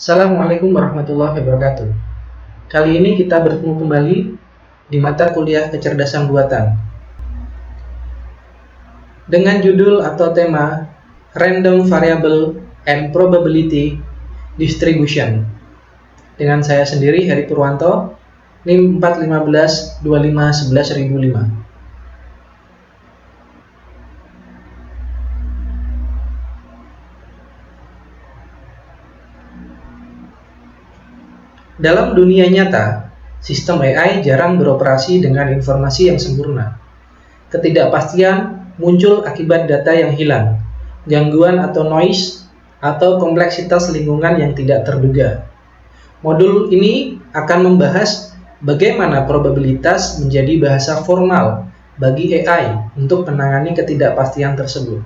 Assalamualaikum warahmatullahi wabarakatuh. Kali ini kita bertemu kembali di mata kuliah kecerdasan buatan dengan judul atau tema Random Variable and Probability Distribution dengan saya sendiri, Heri Purwanto, NIM 4152511.005. Dalam dunia nyata, sistem AI jarang beroperasi dengan informasi yang sempurna. Ketidakpastian muncul akibat data yang hilang, gangguan atau noise, atau kompleksitas lingkungan yang tidak terduga. Modul ini akan membahas bagaimana probabilitas menjadi bahasa formal bagi AI untuk menangani ketidakpastian tersebut.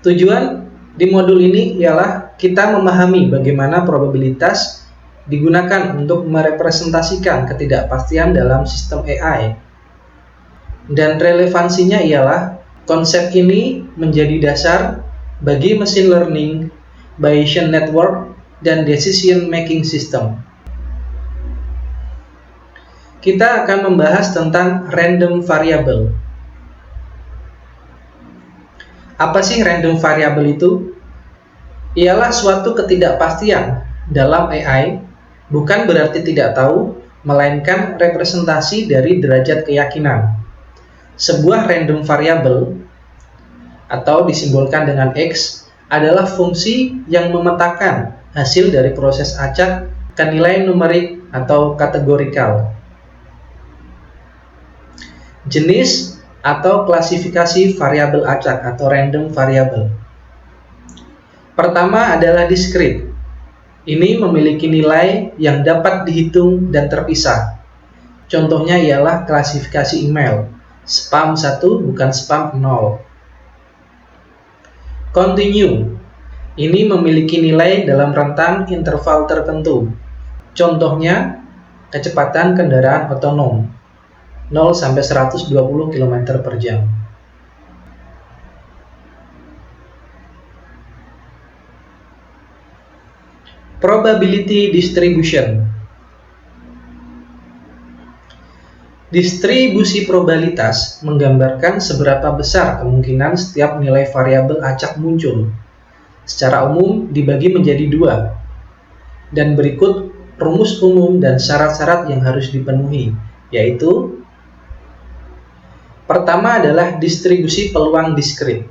Tujuan di modul ini ialah kita memahami bagaimana probabilitas digunakan untuk merepresentasikan ketidakpastian dalam sistem AI. Dan relevansinya ialah konsep ini menjadi dasar bagi machine learning, Bayesian network, dan decision making system. Kita akan membahas tentang random variable. Apa sih random variable itu? Ialah suatu ketidakpastian dalam AI, bukan berarti tidak tahu, melainkan representasi dari derajat keyakinan. Sebuah random variable, atau disimbolkan dengan X, adalah fungsi yang memetakan hasil dari proses acak ke nilai numerik atau kategorikal. Jenis atau klasifikasi variabel acak atau random variable. Pertama adalah discrete. Ini memiliki nilai yang dapat dihitung dan terpisah. Contohnya ialah klasifikasi email, spam 1 bukan spam 0. Continue. Ini memiliki nilai dalam rentang interval tertentu. Contohnya kecepatan kendaraan otonom 0 sampai 120 km per jam. Probability distribution. Distribusi probabilitas menggambarkan seberapa besar kemungkinan setiap nilai variabel acak muncul. Secara umum dibagi menjadi dua. Dan berikut rumus umum dan syarat-syarat yang harus dipenuhi, yaitu pertama adalah distribusi peluang diskrit.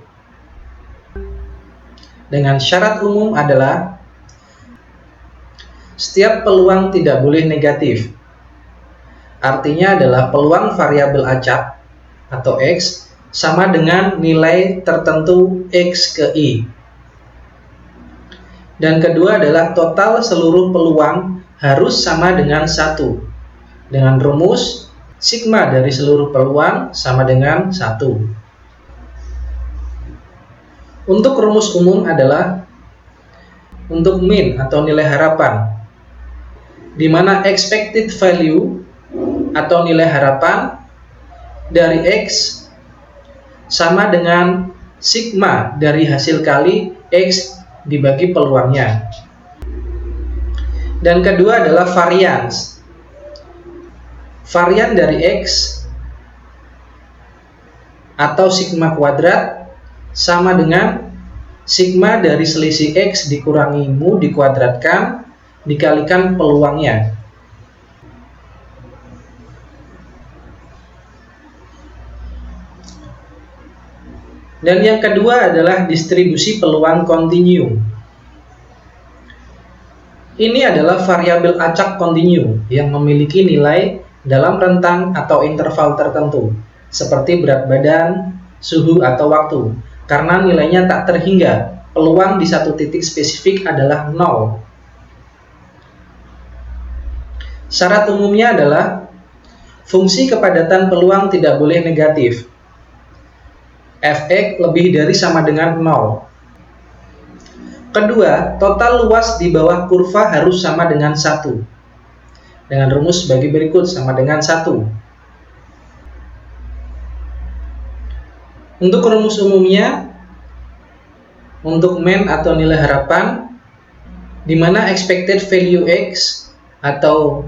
Dengan syarat umum adalah setiap peluang tidak boleh negatif. Artinya adalah peluang variabel acak atau X sama dengan nilai tertentu X ke I. Dan kedua adalah total seluruh peluang harus sama dengan 1. Dengan rumus sigma dari seluruh peluang sama dengan 1. Untuk rumus umum adalah untuk mean atau nilai harapan, di mana expected value atau nilai harapan dari X sama dengan sigma dari hasil kali X dibagi peluangnya. Dan kedua adalah variance. Varian dari X atau sigma kuadrat sama dengan sigma dari selisih X dikurangi mu dikuadratkan dikalikan peluangnya. Dan yang kedua adalah distribusi peluang kontinu. Ini adalah variabel acak kontinu yang memiliki nilai dalam rentang atau interval tertentu, seperti berat badan, suhu, atau waktu. Karena nilainya tak terhingga, peluang di satu titik spesifik adalah 0. Syarat umumnya adalah fungsi kepadatan peluang tidak boleh negatif. Fx lebih dari sama dengan 0. Kedua, total luas di bawah kurva harus sama dengan 1. Dengan rumus bagi berikut sama dengan 1. Untuk rumus umumnya, untuk mean atau nilai harapan di mana expected value X atau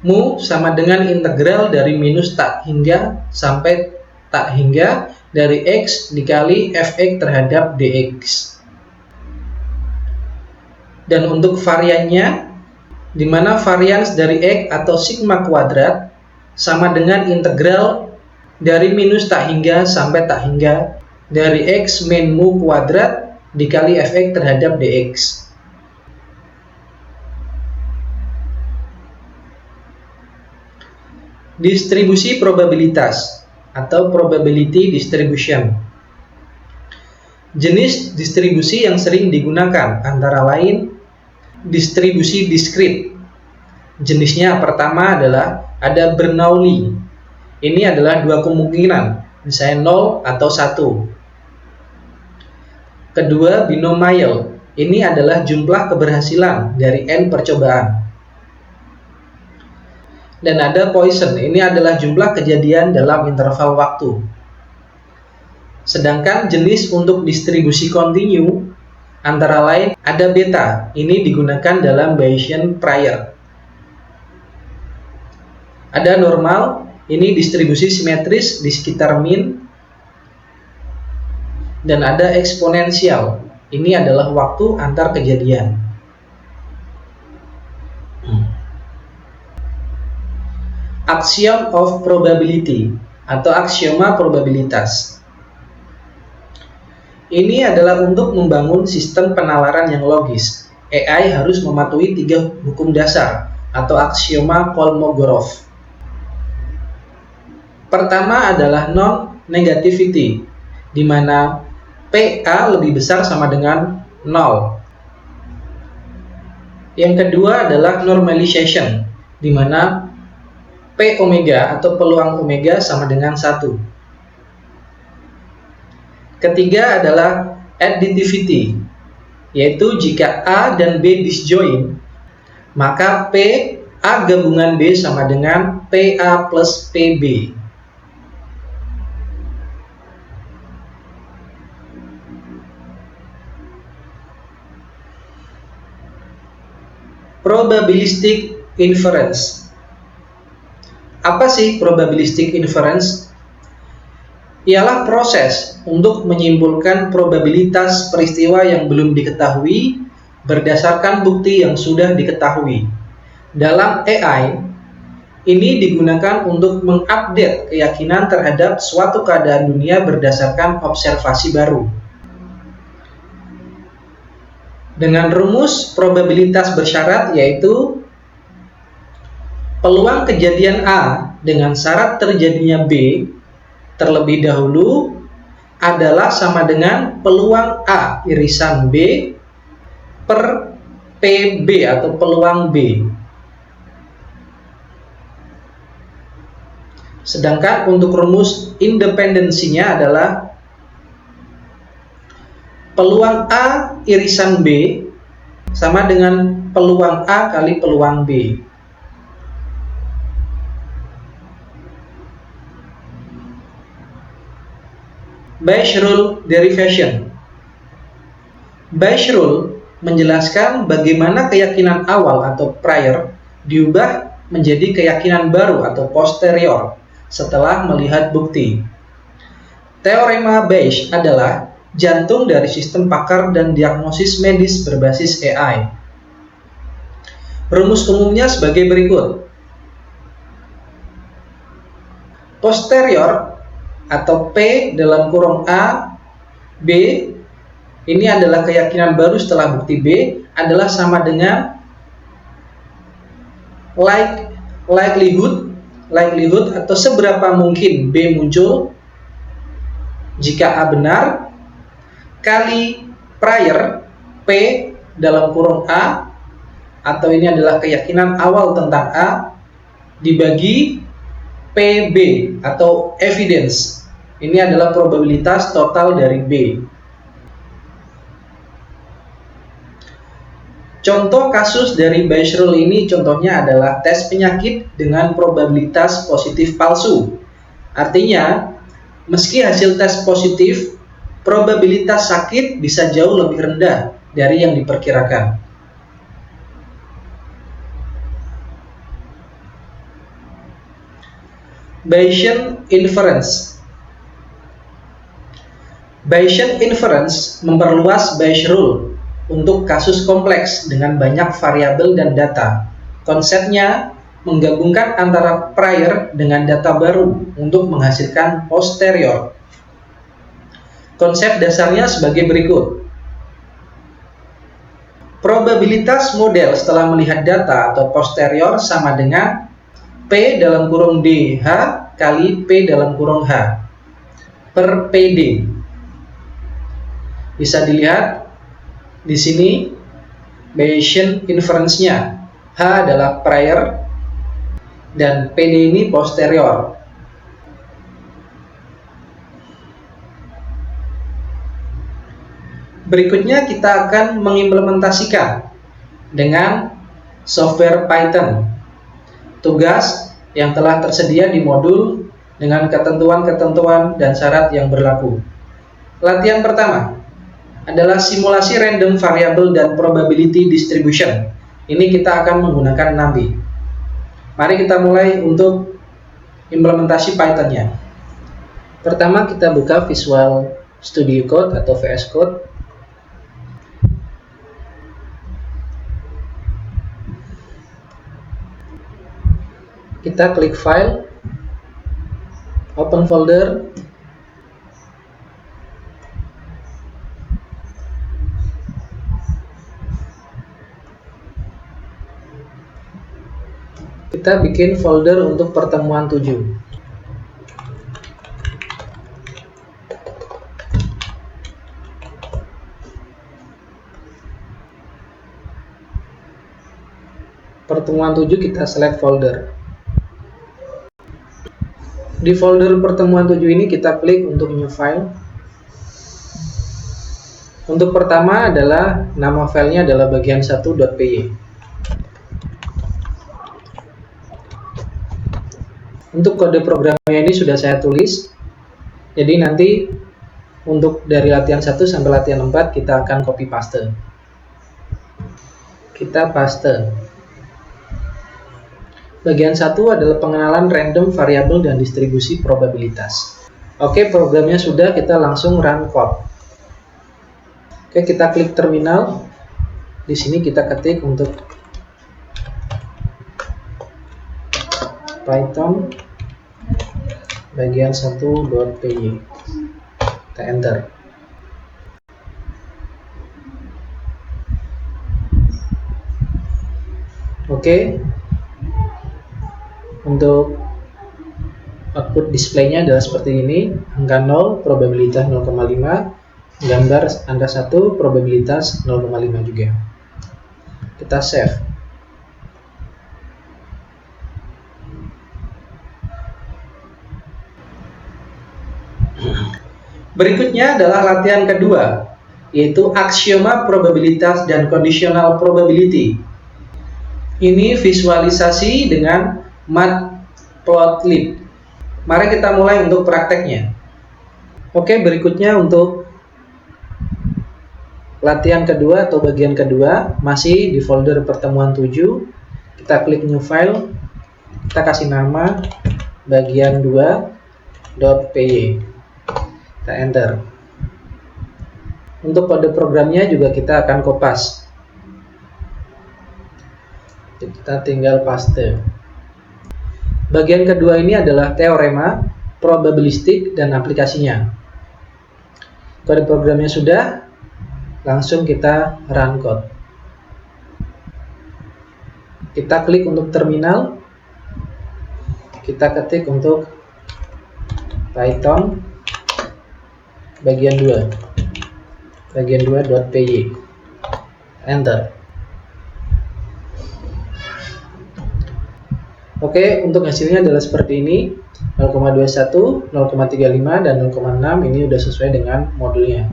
mu sama dengan integral dari minus tak hingga sampai tak hingga dari X dikali fx terhadap dx. Dan untuk variannya, di mana varians dari X atau sigma kuadrat sama dengan integral dari minus tak hingga sampai tak hingga dari X min mu kuadrat dikali fx terhadap dx. Distribusi probabilitas atau probability distribution. Jenis distribusi yang sering digunakan antara lain distribusi diskrit. Jenisnya pertama adalah ada Bernoulli. Ini adalah dua kemungkinan, misalnya 0 atau 1. Kedua, binomial. Ini adalah jumlah keberhasilan dari n percobaan. Dan ada Poisson. Ini adalah jumlah kejadian dalam interval waktu. Sedangkan jenis untuk distribusi kontinu antara lain ada beta. Ini digunakan dalam Bayesian prior. Ada normal. Ini distribusi simetris di sekitar min. Dan ada eksponensial. Ini adalah waktu antar kejadian. Axiom of probability atau aksioma probabilitas. Ini adalah untuk membangun sistem penalaran yang logis. AI harus mematuhi 3 hukum dasar atau aksioma Kolmogorov. Pertama adalah non-negativity, di mana PA lebih besar sama dengan 0. Yang kedua adalah normalization, di mana P omega atau peluang omega sama dengan 1. Ketiga adalah additivity, yaitu jika A dan B disjoin, maka P A gabungan B sama dengan PA plus PB. Probabilistic inference. Apa sih probabilistic inference? Ialah proses untuk menyimpulkan probabilitas peristiwa yang belum diketahui berdasarkan bukti yang sudah diketahui. Dalam AI, ini digunakan untuk mengupdate keyakinan terhadap suatu keadaan dunia berdasarkan observasi baru. Dengan rumus probabilitas bersyarat yaitu peluang kejadian A dengan syarat terjadinya B terlebih dahulu adalah sama dengan peluang A irisan B per PB atau peluang B. Sedangkan untuk rumus independensinya adalah peluang A irisan B sama dengan peluang A kali peluang B. Bayes rule derivation. Bayes rule menjelaskan bagaimana keyakinan awal atau prior diubah menjadi keyakinan baru atau posterior setelah melihat bukti. Teorema Bayes adalah jantung dari sistem pakar dan diagnosis medis berbasis AI. Rumus umumnya sebagai berikut. Posterior atau P dalam kurung A, B, ini adalah keyakinan baru setelah bukti B, adalah sama dengan likelihood atau seberapa mungkin B muncul jika A benar, kali prior P dalam kurung A, atau ini adalah keyakinan awal tentang A, dibagi PB atau evidence. Ini adalah probabilitas total dari B. Contoh kasus dari Bayes rule ini contohnya adalah tes penyakit dengan probabilitas positif palsu. Artinya, meski hasil tes positif, probabilitas sakit bisa jauh lebih rendah dari yang diperkirakan. Bayesian inference. Bayesian inference memperluas Bayes rule untuk kasus kompleks dengan banyak variabel dan data. Konsepnya menggabungkan antara prior dengan data baru untuk menghasilkan posterior. Konsep dasarnya sebagai berikut. Probabilitas model setelah melihat data atau posterior sama dengan P dalam kurung DH kali P dalam kurung H per PD. Bisa dilihat di sini Bayesian inference-nya. H adalah prior dan PD ini posterior. Berikutnya kita akan mengimplementasikan dengan software Python. Tugas yang telah tersedia di modul dengan ketentuan-ketentuan dan syarat yang berlaku. Latihan pertama adalah simulasi random variable dan probability distribution. Ini kita akan menggunakan NumPy. Mari kita mulai untuk implementasi Python-nya. Pertama kita buka Visual Studio Code atau VS Code. Kita klik File, Open Folder, kita bikin folder untuk pertemuan 7. Pertemuan 7 kita select folder. Di folder pertemuan 7 ini kita klik untuk new file. Untuk pertama adalah nama filenya adalah bagian 1.py. Untuk kode programnya ini sudah saya tulis. Jadi nanti untuk dari latihan 1 sampai latihan 4 kita akan copy paste. Kita paste. Bagian 1 adalah pengenalan random variabel dan distribusi probabilitas. Oke, programnya sudah, kita langsung run code. Oke, kita klik terminal. Di sini kita ketik untuk Python bagian 1.py. Kita enter. Oke. Untuk output displaynya adalah seperti ini. Angka 0, probabilitas 0,5, gambar angka 1, probabilitas 0,5 juga. Kita save. Berikutnya adalah latihan kedua, yaitu aksioma probabilitas dan conditional probability. Ini visualisasi dengan Matplotlib. Mari kita mulai untuk prakteknya. Oke, berikutnya untuk latihan kedua atau bagian kedua, masih di folder pertemuan 7. Kita klik new file. Kita kasih nama bagian 2.py. Kita enter. Untuk kode programnya juga kita akan kopas. Kita tinggal paste. Bagian kedua ini adalah teorema, probabilistik, dan aplikasinya. Kode programnya sudah, langsung kita run code. Kita klik untuk terminal, kita ketik untuk Python bagian 2.py. Enter. Oke, untuk hasilnya adalah seperti ini. 0,21, 0,35, dan 0,6 ini sudah sesuai dengan modulnya.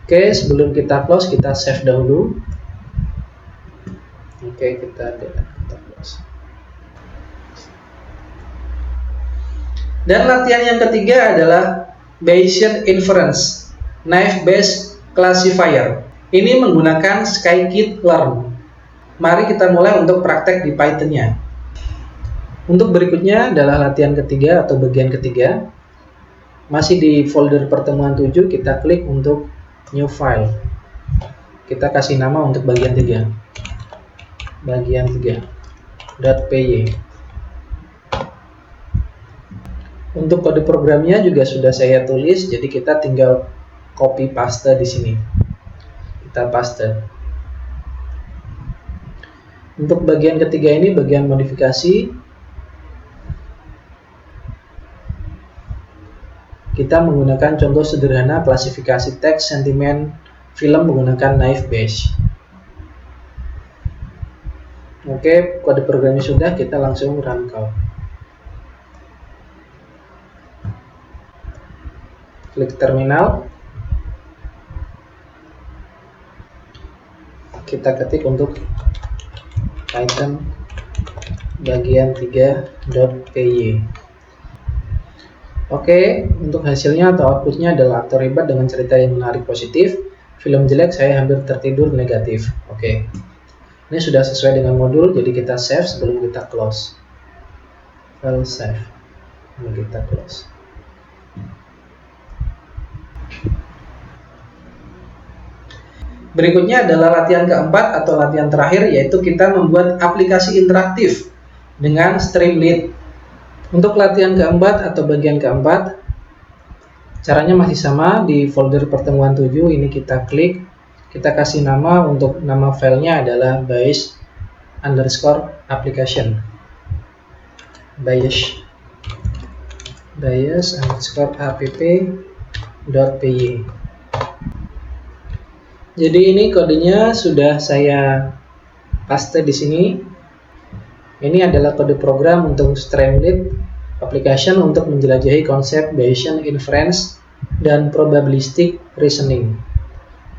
Oke, sebelum kita close, kita save dahulu. Oke, kita close. Dan latihan yang ketiga adalah Bayesian inference, naive Bayes classifier. Ini menggunakan scikit-learn. Mari kita mulai untuk praktek di Python-nya. Untuk berikutnya adalah latihan ketiga atau bagian ketiga. Masih di folder pertemuan 7, kita klik untuk new file. Kita kasih nama untuk bagian 3. Bagian 3 .py. Untuk kode programnya juga sudah saya tulis, jadi kita tinggal copy paste di sini. Kita paste. Untuk bagian ketiga ini bagian modifikasi. Kita menggunakan contoh sederhana klasifikasi teks sentimen film menggunakan Naive Bayes. Oke, kode programnya sudah, kita langsung run code. Klik terminal. Kita ketik untuk Python bagian 3.py. Oke, untuk hasilnya atau outputnya adalah aktor hebat dengan cerita yang menarik positif, film jelek saya hampir tertidur negatif. Oke, ini sudah sesuai dengan modul, jadi kita save sebelum kita close. File save, ini kita close. Berikutnya adalah latihan keempat atau latihan terakhir, yaitu kita membuat aplikasi interaktif dengan Streamlit. Untuk latihan keempat atau bagian keempat, caranya masih sama. Di folder pertemuan 7 ini kita klik, kita kasih nama. Untuk nama filenya adalah Bayes_application. Bayes_app.py. Jadi ini kodenya sudah saya paste di sini. Ini adalah kode program untuk Streamlit application untuk menjelajahi konsep Bayesian inference dan probabilistic reasoning.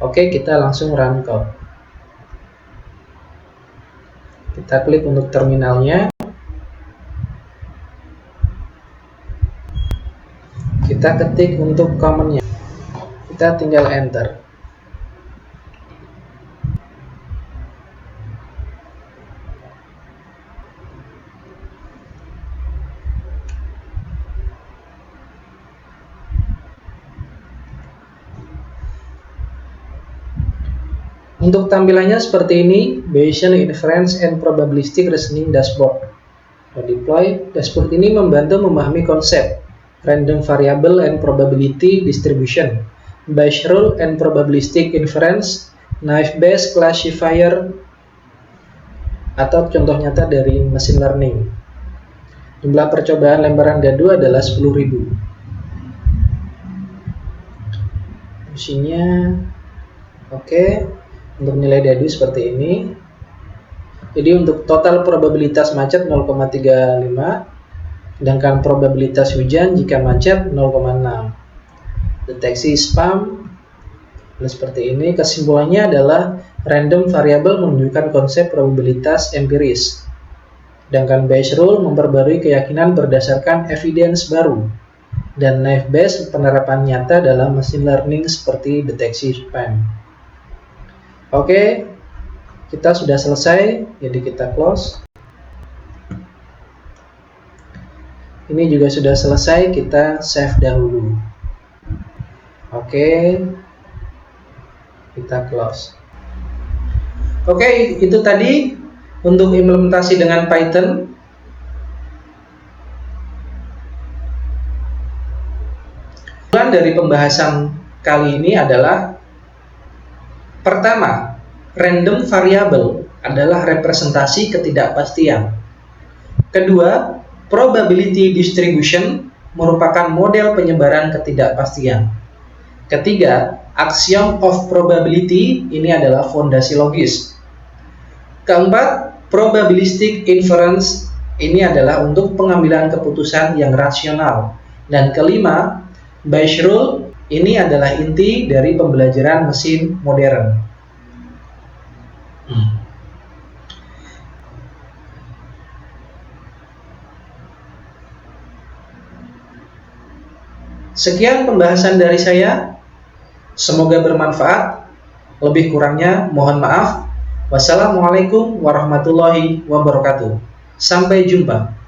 Oke, kita langsung run code. Kita klik untuk terminalnya. Kita ketik untuk command-nya. Kita tinggal enter. Untuk tampilannya seperti ini, Bayesian Inference and Probabilistic Reasoning Dashboard. Deploy dashboard ini membantu memahami konsep Random Variable and Probability Distribution, Bayes Rule and Probabilistic Inference, Naive Bayes Classifier, atau contoh nyata dari Machine Learning. Jumlah percobaan lembaran dadu adalah 10.000. Isinya oke. Untuk nilai dadu seperti ini. Jadi untuk total probabilitas macet 0,35, sedangkan probabilitas hujan jika macet 0,6. Deteksi spam seperti ini. Kesimpulannya adalah random variable menunjukkan konsep probabilitas empiris, sedangkan Bayes rule memperbarui keyakinan berdasarkan evidence baru, dan Naive Bayes penerapan nyata dalam machine learning seperti deteksi spam. Oke, kita sudah selesai, jadi kita close. Ini juga sudah selesai, kita save dahulu. Oke, kita close. Oke, itu tadi untuk implementasi dengan Python. Tujuan dari pembahasan kali ini adalah: pertama, random variable adalah representasi ketidakpastian. Kedua, probability distribution merupakan model penyebaran ketidakpastian. Ketiga, axiom of probability ini adalah fondasi logis. Keempat, probabilistic inference ini adalah untuk pengambilan keputusan yang rasional. Dan kelima, Bayes rule ini adalah inti dari pembelajaran mesin modern. Sekian pembahasan dari saya. Semoga bermanfaat. Lebih kurangnya mohon maaf. Wassalamualaikum warahmatullahi wabarakatuh. Sampai jumpa.